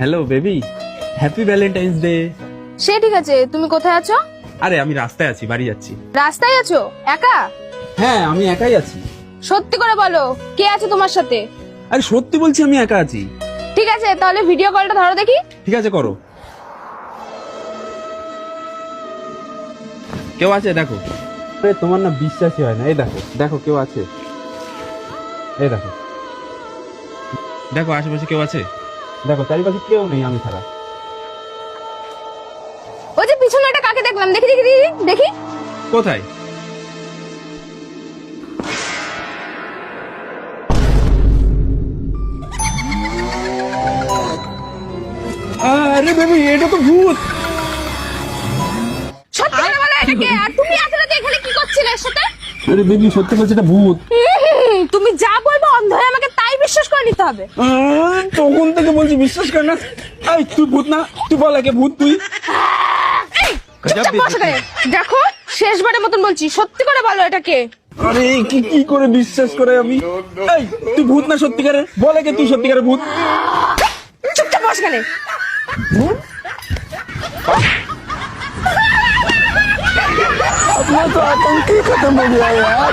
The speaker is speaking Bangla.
Hello baby, happy Valentine's day. সে ঠিক আছে, তুমি কোথায় আছো? আরে আমি রাস্তায় আছি, বাড়ি যাচ্ছি। রাস্তায় আছো একা? হ্যাঁ আমি একাই আছি। সত্যি করে বলো, কে আছে তোমার সাথে? আরে সত্যি বলছি, আমি একা আছি। ঠিক আছে, তাহলে ভিডিও কলটা ধরো দেখি। ঠিক আছে করো। কেউ আছে দেখো। আরে তোমার না বিশ্বাসই হয় না, এই দেখো দেখো কেউ আছে, এই দেখো দেখো আশেপাশে কেউ আছে, দেখো চারিপাশে কেউ নেই আমি ছাড়া। ওই যে পিছনে একটা কাকে দেখলাম, দেখি দেখি দেখি দেখি। কোথায়? আরে বেবি, এটা তো ভূত। সত্যি করে বলো এটা কে? আর তুমি এত রাতে এখানে কি করছিলে এর সাথে? আরে বেবি সত্যি বলছি, এটা ভূত। তুমি যা বলবে অন্ধ হয়ে আমাকে তাই বিশ্বাস করে নিতে হবে। তখন থেকে বলছি বিশ্বাস কর না। এই তুই ভূত না, তুই বল আগে ভূত তুই। এই, চুপচাপ বসে গেলে। দেখো শেষবারের মতন বলছি, সত্যি করে বলো এটা কে? আরে কি কি করে বিশ্বাস করে আমি? এই তুই ভূত না সত্যিকারের, বল আগে তুই সত্যিকারের ভূত। চুপচাপ বসে গেলে। अपना तो आतंक ही खत्म हो गया यार।